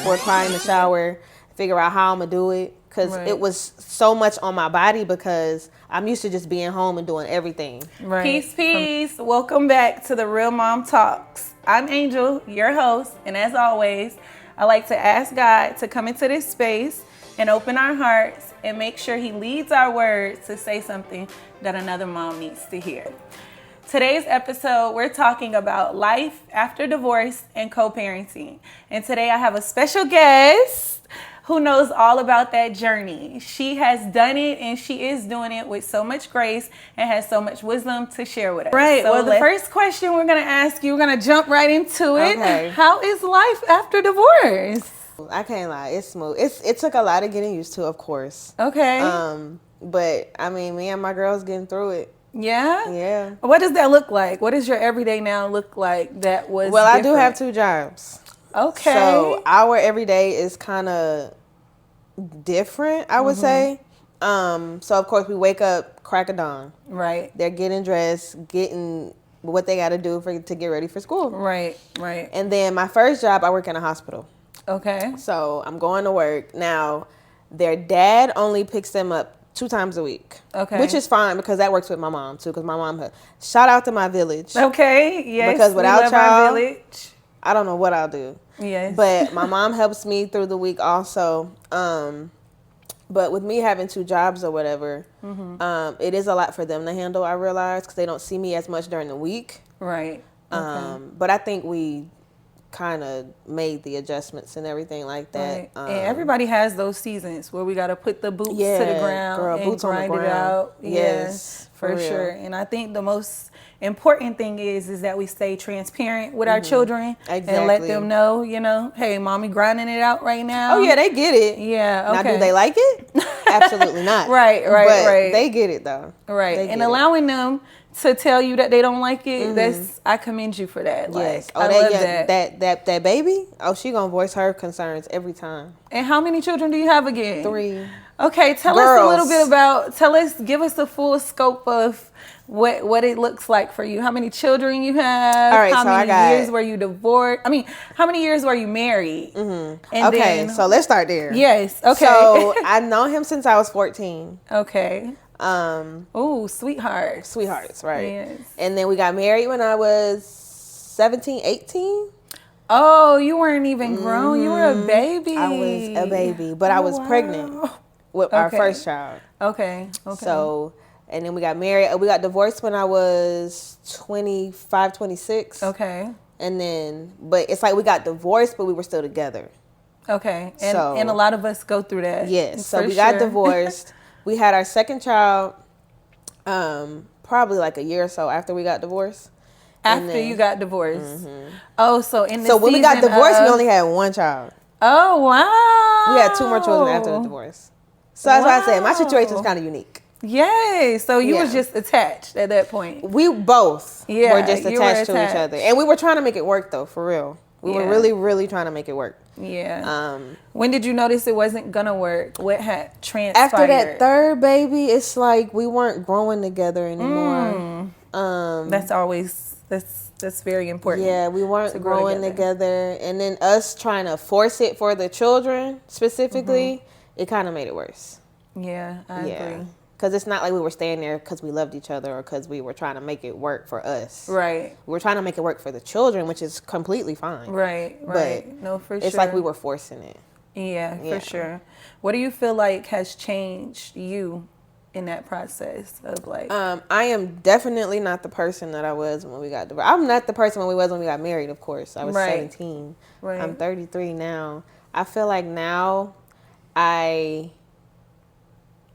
before crying in the shower, figure out how I'm going to do it. Because it was so much on my body because I'm used to just being home and doing everything. Right. Peace. Welcome back to the Real Mom Talks. I'm Angel, your host. And as always, I like to ask God to come into this space and open our hearts and make sure he leads our words to say something that another mom needs to hear. Today's episode, we're talking about life after divorce and co-parenting. And today I have a special guest who knows all about that journey. She has done it and she is doing it with so much grace and has so much wisdom to share with us. Right. So well, the first question we're going to ask you, we're going to jump right into it. Okay. How is life after divorce? I can't lie, it's smooth. It took a lot of getting used to, of course. Okay. But I mean, me and my girls getting through it. Yeah? Yeah. What does that look like? What does your everyday now look like that was Well, different? I do have 2 jobs. Okay. So our everyday is kind of different, I would say. So of course we wake up, crack of dawn. Right. They're getting dressed, getting what they got to do to get ready for school. Right. And then my first job, I work in a hospital. Okay. So I'm going to work. Now, their dad only picks them up 2 times a week. Okay. Which is fine because that works with my mom too. Because my mom, shout out to my village. Okay. Yes. Because without y'all, our village. I don't know what I'll do. Yes. But my mom helps me through the week also. But with me having 2 jobs or whatever, it is a lot for them to handle, I realize, because they don't see me as much during the week. Right. Okay. But I think we kind of made the adjustments and everything like that. Right. And everybody has those seasons where we got to put the boots to the ground and boots grind on the it out. Yes, for sure. And I think the most important thing is that we stay transparent with our children and let them know, hey, mommy grinding it out right now. Oh yeah, they get it. Yeah. Okay. Now, do they like it? Absolutely not. Right. But they get it though. Right. And allowing them to tell you that they don't like it, I commend you for that. Yes. Like, I love that. That baby, she gonna voice her concerns every time. And how many children do you have again? 3. Okay, tell us a little bit give us the full scope of what it looks like for you. How many children you have? All right, how many years were you divorced? I mean, how many years were you married? Okay, so let's start there. Yes, okay. So I've known him since I was 14. Okay. Sweethearts, right? Yes. And then we got married when I was 17, 18. Oh, you weren't even grown. You were a baby. I was a baby, but I was pregnant with our first child. Okay. So, and then we got married. We got divorced when I was 25, 26. Okay. And then, but it's like we got divorced, but we were still together. Okay. And a lot of us go through that. Yes. So we got divorced. We had our second child probably like a year or so after we got divorced. After you got divorced. Oh, so in the So when we got divorced, we only had 1 child. Oh, wow. We had 2 more children after the divorce. So that's why I said my situation is kind of unique. Yay. So you was just attached at that point. We both were just attached to each other. And we were trying to make it work though, for real. We were really, really trying to make it work. Yeah. When did you notice it wasn't gonna work? What had transpired? After that 3rd baby, it's like we weren't growing together anymore. That's very important. Yeah, we weren't growing together. And then us trying to force it for the children specifically, it kind of made it worse. Yeah, I agree. Because it's not like we were staying there because we loved each other or because we were trying to make it work for us. Right. We were trying to make it work for the children, which is completely fine. Right. But no, for sure. It's like we were forcing it. Yeah, for sure. What do you feel like has changed you in that process of like? I am definitely not the person that I was when we got divorced. I'm not the person when we got married, of course. I was 17. Right. I'm 33 now. I feel like now I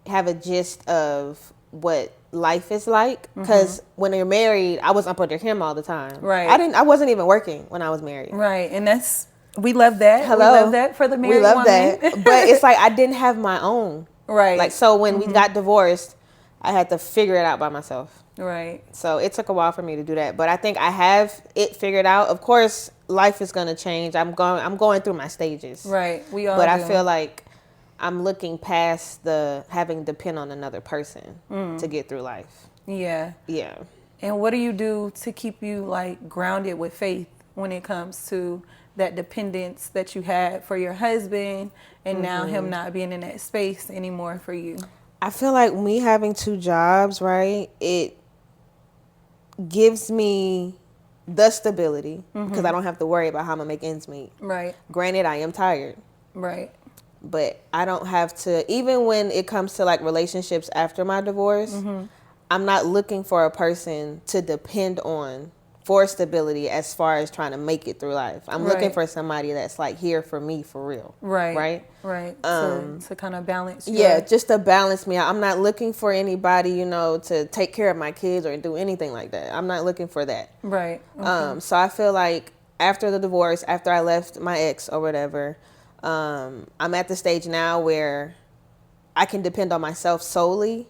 have a gist of what life is like, because when you're married, I was up under him all the time. Right. I wasn't even working when I was married. Right. And we love that. Hello. We love that for the married woman. That. But it's like I didn't have my own. Right. Like, so when we got divorced, I had to figure it out by myself. Right. So it took a while for me to do that, but I think I have it figured out. Of course, life is going to change. I'm going through my stages. Right. We all But do. I feel like I'm looking past the having to depend on another person to get through life. Yeah. Yeah. And what do you do to keep you like grounded with faith when it comes to that dependence that you had for your husband, and now him not being in that space anymore for you? I feel like me having 2 jobs, right, it gives me the stability because I don't have to worry about how I'm going to make ends meet. Right. Granted, I am tired. Right. But I don't have to, even when it comes to like relationships after my divorce, I'm not looking for a person to depend on for stability as far as trying to make it through life. I'm looking for somebody that's like here for me for real. Right. To kind of balance just to balance me out. I'm not looking for anybody, to take care of my kids or do anything like that. I'm not looking for that. Right. So I feel like after the divorce, after I left my ex or whatever, I'm at the stage now where I can depend on myself solely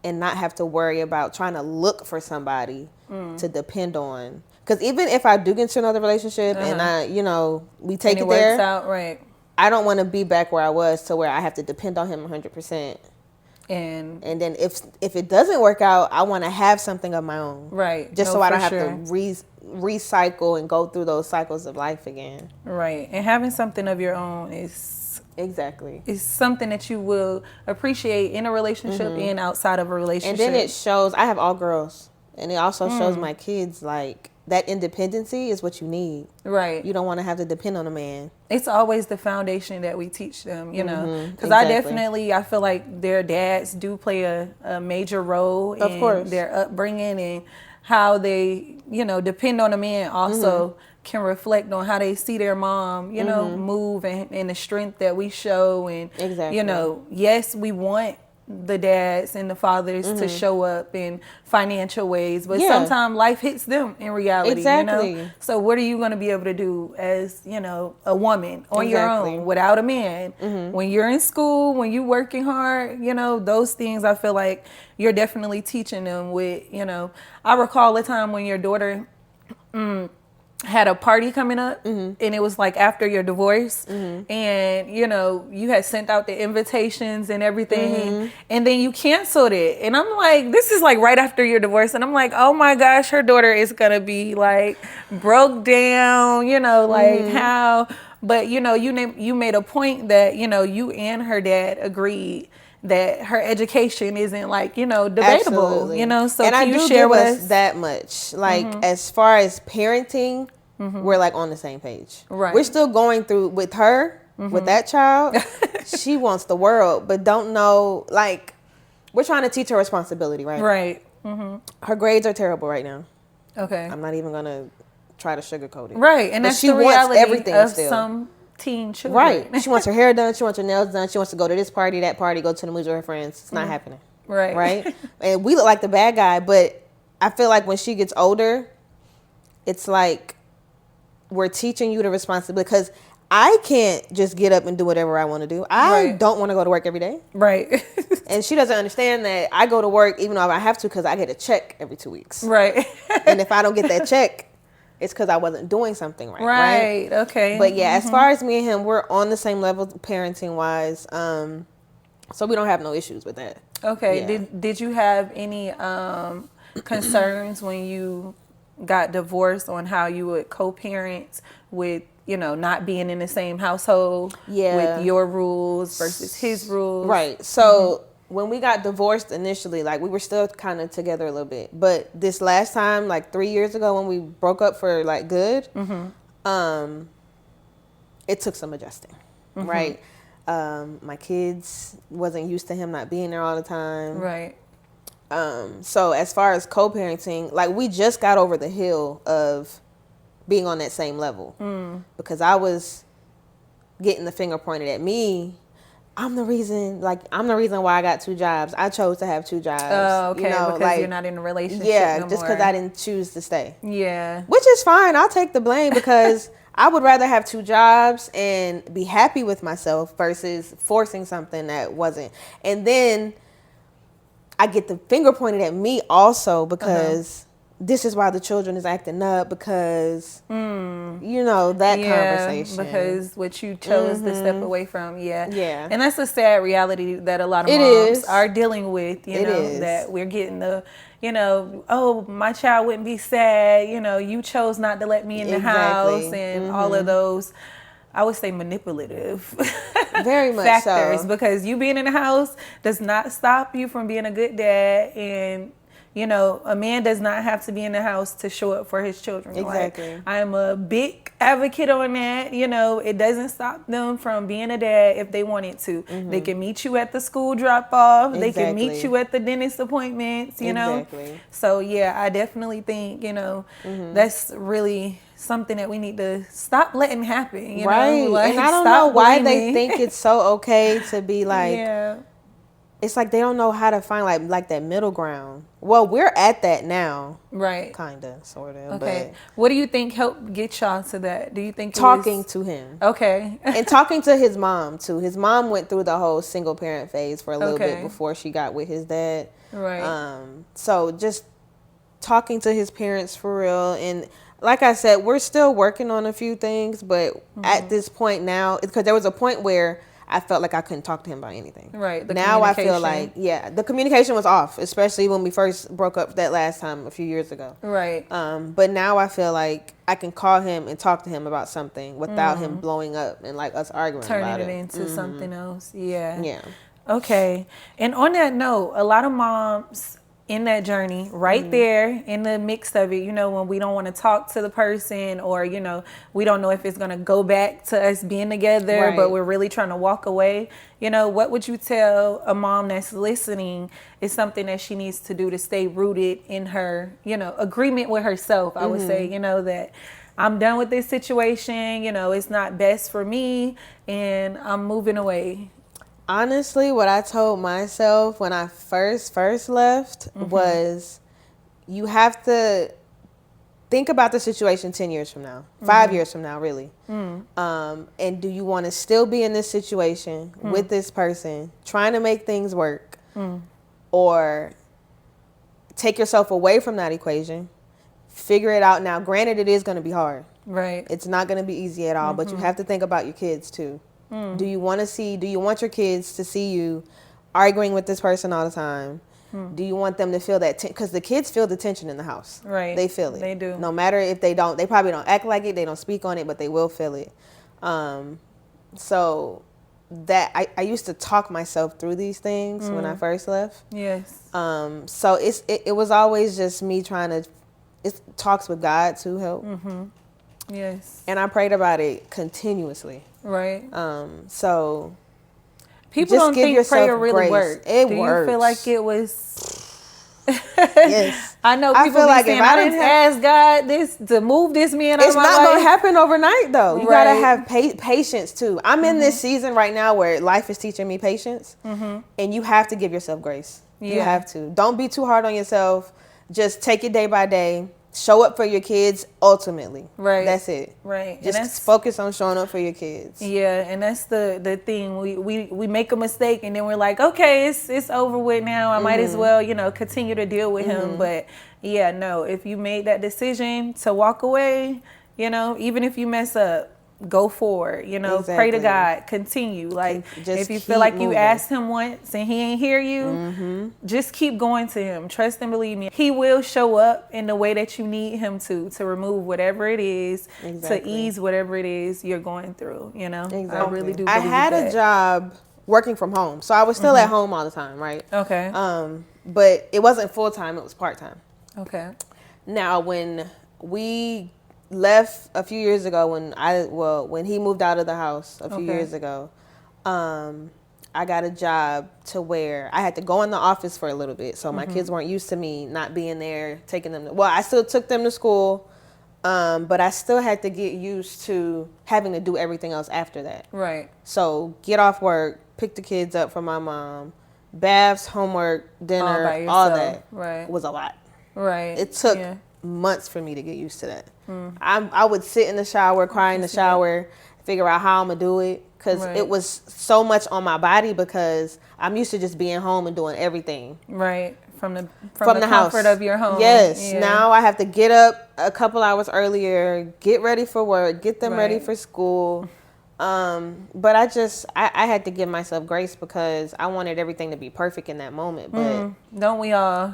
and not have to worry about trying to look for somebody to depend on. Because even if I do get into another relationship and we take it there, works out, right? I don't want to be back where I was to where I have to depend on him 100%. And then if it doesn't work out, I want to have something of my own. Right. Just so I don't have to recycle and go through those cycles of life again. Right. And having something of your own is something that you will appreciate in a relationship and outside of a relationship. And then it shows, I have all girls, and it also shows my kids like that independency is what you need. Right. You don't want to have to depend on a man. It's always the foundation that we teach them, because I feel like their dads do play a major role in their upbringing, and how they, depend on a man also can reflect on how they see their mom, move, and the strength that we show. And, yes, we want the dads and the fathers to show up in financial ways, but sometimes life hits them in reality. So what are you going to be able to do as a woman on your own without a man when you're in school, when you're working hard? Those things I feel like you're definitely teaching them with. I recall a time when your daughter had a party coming up, and it was like after your divorce, and you had sent out the invitations and everything, and then you canceled it. And I'm like, this is like right after your divorce, and I'm like, oh my gosh, her daughter is gonna be like broke down, like how. But you made a point that you and her dad agreed that her education isn't like debatable. Absolutely. So and can I you do share give with us us that much? Like as far as parenting, we're like on the same page. Right. We're still going through with her, with that child. She wants the world, but don't know. Like we're trying to teach her responsibility, right? Right. Her grades are terrible right now. Okay. I'm not even gonna try to sugarcoat it. Right, and but that's she the reality wants everything of still. some teen children. Right. She wants her hair done. She wants her nails done. She wants to go to this party, that party, go to the movies with her friends. It's not happening. Right. Right. And we look like the bad guy, but I feel like when she gets older, it's like we're teaching you the responsibility, because I can't just get up and do whatever I want to do. I don't want to go to work every day. Right. And she doesn't understand that I go to work even though I have to, because I get a check every 2 weeks. Right. And if I don't get that check, it's because I wasn't doing something right. Right. Okay. But yeah, as far as me and him, we're on the same level parenting wise. So we don't have no issues with that. Okay. Yeah. Did you have any concerns when you got divorced on how you would co-parent with, not being in the same household with your rules versus his rules? Right. So when we got divorced initially, like we were still kind of together a little bit. But this last time, like 3 years ago when we broke up for like good, it took some adjusting. Right. My kids wasn't used to him not being there all the time. Right. So as far as co-parenting, like we just got over the hill of being on that same level, because I was getting the finger pointed at me. I'm the reason why I got 2 jobs. I chose to have 2 jobs. Oh, okay. Because you're not in a relationship. Yeah, no just more. because I didn't choose to stay. Yeah. Which is fine. I'll take the blame, because I would rather have 2 jobs and be happy with myself versus forcing something that wasn't. And then I get the finger pointed at me also, because this is why the children is acting up because, you know, that conversation. Because what you chose to step away from. Yeah. Yeah. And that's a sad reality that a lot of It moms is. are dealing with, you know, that we're getting the, you know, oh, my child wouldn't be sad. You know, you chose not to let me in the house and all of those, I would say, manipulative very much factors. so. Because you being in the house does not stop you from being a good dad. And, you know, a man does not have to be in the house to show up for his children. Exactly. Like, I'm a big advocate on that. You know, it doesn't stop them from being a dad if they wanted to. They can meet you at the school drop off. They can meet you at the dentist appointments, you know. So, yeah, I definitely think, you know, that's really something that we need to stop letting happen. You know? Like, and I don't know why they think it's so okay to be like, it's like they don't know how to find like that middle ground. Well, we're at that now. Right. Kinda, sorta. Okay. But what do you think helped get y'all to that? Do you think talking to him? Okay. And talking to his mom too. His mom went through the whole single parent phase for a little bit before she got with his dad. Right. So just talking to his parents for real. And like I said, we're still working on a few things, but at this point now, because there was a point where I felt like I couldn't talk to him about anything. Right. Now I feel like, the communication was off, especially when we first broke up that last time a few years ago. Right. But now I feel like I can call him and talk to him about something without him blowing up and like us arguing about it. Turning it into something else. Yeah. Yeah. Okay. And on that note, a lot of moms in that journey, right there in the mix of it, you know, when we don't want to talk to the person or, you know, we don't know if it's going to go back to us being together, but we're really trying to walk away. You know, what would you tell a mom that's listening is something that she needs to do to stay rooted in her, you know, agreement with herself? I would say, you know, that I'm done with this situation, you know, it's not best for me and I'm moving away. Honestly, what I told myself when I first left was you have to think about the situation 10 years from now, 5 years from now, really. And do you want to still be in this situation with this person, trying to make things work, or take yourself away from that equation, figure it out now. Granted, it is going to be hard. Right. It's not going to be easy at all, but you have to think about your kids too. Do you want your kids to see you arguing with this person all the time? Do you want them to feel that? Because the kids feel the tension in the house. Right. They feel it. They do. No matter if they probably don't act like it, they don't speak on it, but they will feel it. So that I used to talk myself through these things when I first left. Yes. So it was always just me trying to, it talks with God to help. Yes. And I prayed about it continuously. Right. So people don't think prayer really works. It Do works. you feel like it was? Yes. I know people feel like saying, if I didn't ask God this to move this man out of my life. It's not going to happen overnight, though. You got to have patience, too. I'm in this season right now where life is teaching me patience. And you have to give yourself grace. You have to. Don't be too hard on yourself. Just take it day by day. Show up for your kids ultimately. Right. That's it. Right. Just focus on showing up for your kids. Yeah, and that's the thing. We make a mistake and then we're like, okay, it's over with now. I might as well, you know, continue to deal with him. But yeah, no, if you made that decision to walk away, you know, even if you mess up, go forward, you know, pray to God, continue. Like, if you feel like you asked him once and he ain't hear you, just keep going to him. Trust and believe me. He will show up in the way that you need him to remove whatever it is, to ease whatever it is you're going through, you know. I really do believe I had a job working from home, so I was still at home all the time, right? Okay. But it wasn't full-time, it was part-time. Okay. Now, when we left a few years ago, when he moved out of the house a few years ago, I got a job to where I had to go in the office for a little bit. So my kids weren't used to me not being there, taking them. I still took them to school, but I still had to get used to having to do everything else after that. Right. So get off work, pick the kids up from my mom, baths, homework, dinner, all that was a lot. Right. It took months for me to get used to that. I would sit in the shower, cry in the shower, figure out how I'm gonna do it, because it was so much on my body because I'm used to just being home and doing everything. Right. from the comfort house of your home. Yes. Yeah. Now I have to get up a couple hours earlier, get ready for work, get them ready for school. But I had to give myself grace because I wanted everything to be perfect in that moment. But don't we all?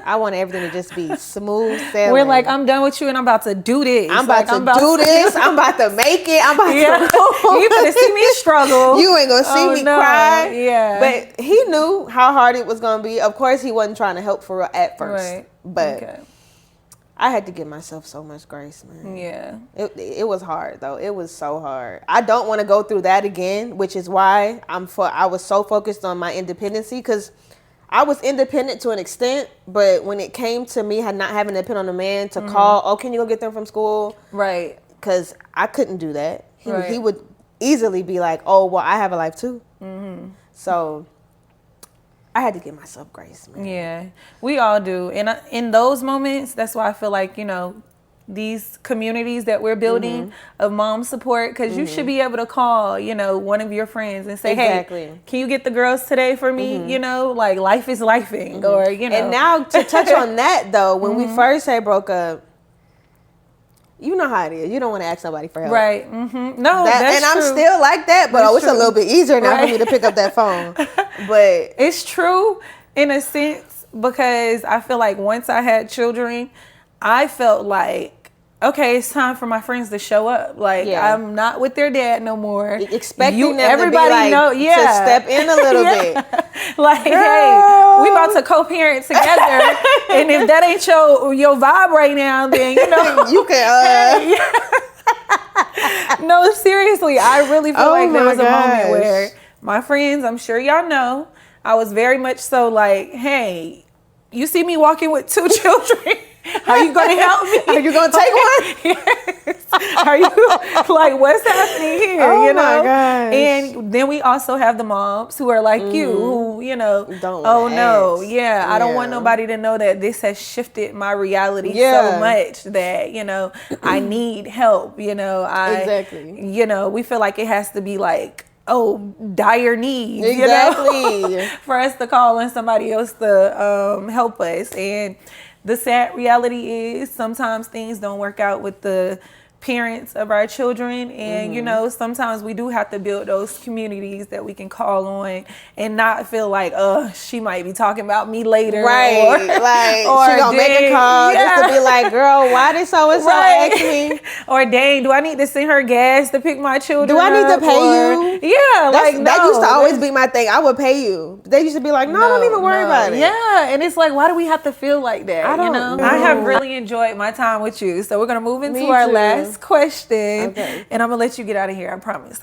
I wanted everything to just be smooth sailing. We're like, I'm done with you and I'm about to do this. I'm about to do this. I'm about to make it. I'm about to. You gonna see me struggle. You ain't gonna see me cry. Yeah. But he knew how hard it was gonna be. Of course, he wasn't trying to help for real at first. Right. But I had to give myself so much grace, man. Yeah. It was hard though. It was so hard. I don't want to go through that again, which is why I was so focused on my independency, because I was independent to an extent, but when it came to me not having to depend on a man to call, oh, can you go get them from school? Right. Because I couldn't do that. He would easily be like, oh, well, I have a life too. So I had to give myself grace, man. Yeah, we all do. And in those moments, that's why I feel like, these communities that we're building of mom support, because you should be able to call, one of your friends and say, hey, can you get the girls today for me? Like life is lifing or, And now to touch on that, though, when we first broke up, you know how it is. You don't want to ask somebody for help. Right. No, that's and I'm true. still like that, but it's a little bit easier now for me to pick up that phone. But it's true in a sense, because I feel like once I had children, I felt like, okay, it's time for my friends to show up. Like, I'm not with their dad no more. Expecting them to step in a little bit. Like, girl, hey, we about to co-parent together. And if that ain't your vibe right now, then, you can... No, seriously, I really feel like there was a moment where my friends, I'm sure y'all know, I was very much so like, hey, you see me walking with 2 children. Are you going to help me? Are you going to take one? Yes. Are you like, what's happening here? Oh my gosh. And then we also have the moms who are like you, who, don't no, I don't want nobody to know that this has shifted my reality so much that, I need help. Exactly. We feel like it has to be like, dire needs, for us to call on somebody else to help us. And the sad reality is sometimes things don't work out with the parents of our children, and sometimes we do have to build those communities that we can call on and not feel like, she might be talking about me later, right? Or she gonna make a call just to be like, girl, why did so and so ask me? Or dang, do I need to send her gas to pick my children? Do I need to pay you? Yeah, that used to always be my thing. I would pay you. They used to be like, no, don't even worry about it. Yeah, and it's like, why do we have to feel like that? I don't know. I have really enjoyed my time with you, so we're gonna move into our last question, and I'm gonna let you get out of here. I promise.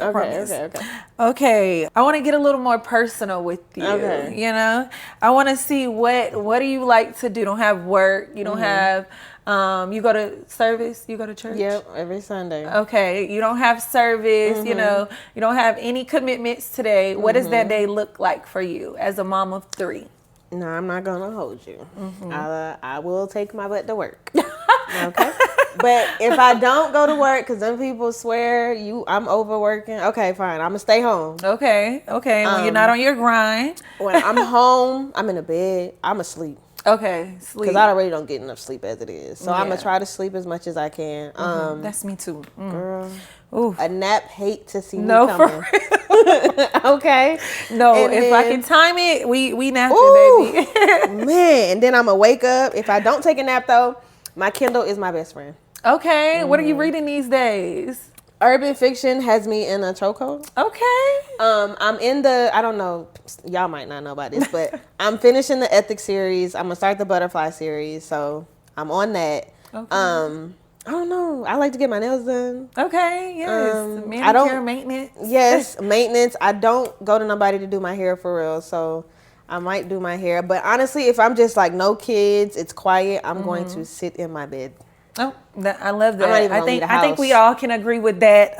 Okay. I want to get a little more personal with you. I want to see what do you like to do? You don't have work. You don't have. You go to service. You go to church. Yep, every Sunday. Okay. You don't have service. You don't have any commitments today. What does that day look like for you as a mom of 3? No, I'm not gonna hold you. I will take my butt to work. Okay. But if I don't go to work, because them people swear I'm overworking, okay, fine. I'm going to stay home. Okay. When you're not on your grind. When I'm home, I'm in a bed, I'm asleep. Okay, sleep. Because I already don't get enough sleep as it is. So I'm going to try to sleep as much as I can. That's me too. Girl, oof. a nap hate to see me coming. For real. Okay. No, and if I can time it, we nap it, baby. Man, and then I'm going to wake up. If I don't take a nap, though, my Kindle is my best friend. Okay. What are you reading these days? Urban fiction has me in a chokehold. Okay. I'm in I don't know, y'all might not know about this, but I'm finishing the ethics series. I'm going to start the butterfly series. So I'm on that. Okay. I don't know. I like to get my nails done. Okay. Yes. Manicure, maintenance. Yes. Maintenance. I don't go to nobody to do my hair for real. So I might do my hair. But honestly, if I'm just like no kids, it's quiet, I'm going to sit in my bed. Oh, I love that. I think we all can agree with that.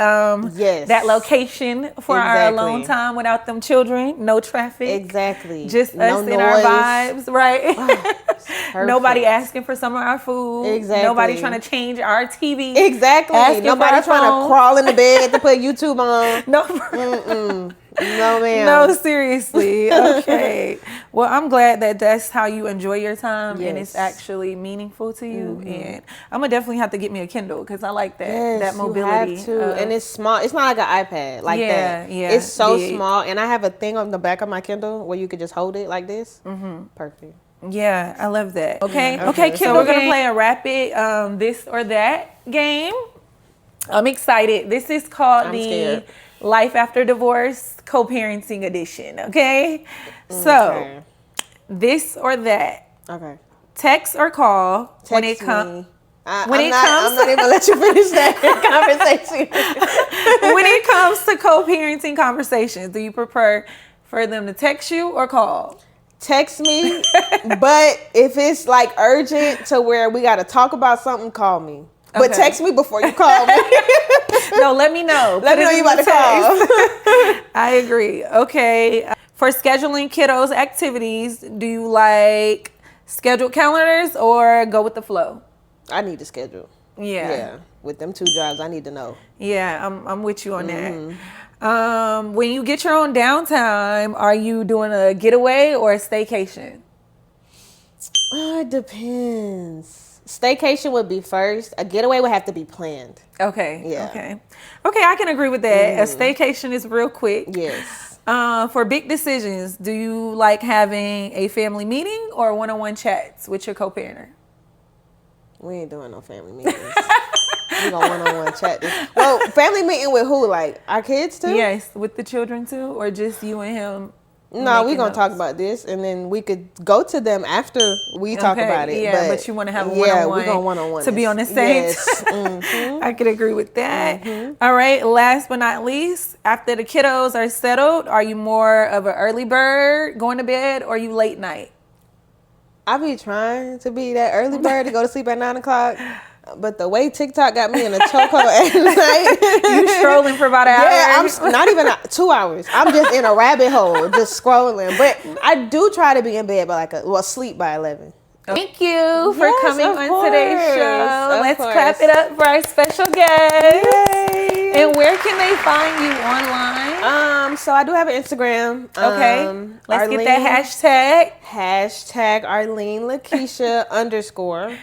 Yes. That location for our alone time without them children, no traffic. Exactly. Just us and our vibes, right? Oh, nobody asking for some of our food. Exactly. Nobody trying to change our TV. Exactly. Nobody trying to crawl in the bed to put YouTube on. No. No, ma'am. No, seriously. Okay. Well, I'm glad that that's how you enjoy your time Yes. and it's actually meaningful to you. And I'm gonna definitely have to get me a Kindle because I like that mobility. You have to. And it's small. It's not like an iPad like that. Yeah, it's so big. small. And I have a thing on the back of my Kindle where you could just hold it like this. Perfect. Yeah, I love that. Okay, Kindle. So we're gonna play a rapid this or that game. I'm excited. This is called the Life After Divorce Co-Parenting Edition. Okay, so this or that. Okay. Text or call when it comes. I'm not even gonna let you finish that conversation. When it comes to co-parenting conversations, do you prefer for them to text you or call? Text me, but if it's like urgent to where we got to talk about something, call me. But text me before you call me. No, let me know. Let me know you about to call. I agree. Okay. For scheduling kiddos' activities, do you like scheduled calendars or go with the flow? I need to schedule. Yeah. With them 2 jobs, I need to know. Yeah, I'm with you on that. When you get your own downtime, are you doing a getaway or a staycation? It depends. Staycation would be first. A getaway would have to be planned. Okay. Yeah. Okay, I can agree with that. A staycation is real quick. Yes. For big decisions, do you like having a family meeting or one-on-one chats with your co-parent? We ain't doing no family meetings. We gonna one-on-one chat this. Well, family meeting with who? Like our kids too? Yes, with the children too, or just you and him? No, we gonna talk about this, and then we could go to them after we talk about it. Yeah, but you want to have a one-on-one. Yeah, we gonna one-on-one to be on the same. Yes. I could agree with that. All right. Last but not least, after the kiddos are settled, are you more of an early bird going to bed, or are you late night? I be trying to be that early bird to go to sleep at 9 o'clock. But the way TikTok got me in a chokehold at night. You strolling for about an hour? Yeah, I'm not even 2 hours. I'm just in a rabbit hole, just scrolling. But I do try to be in bed by sleep by 11. Thank you for coming on today's show. Let's clap it up for our special guest. Yay. And where can they find you online? So I do have an Instagram. Okay. Let's get that hashtag. Hashtag Arlene Lakeisha _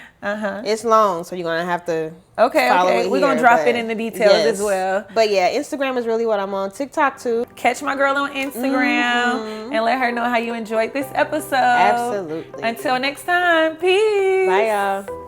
It's long, so you're going to have to follow it. We're going to drop it in the details as well. But yeah, Instagram is really what I'm on. TikTok too. Catch my girl on Instagram and let her know how you enjoyed this episode. Absolutely. Until next time, peace. Bye, y'all.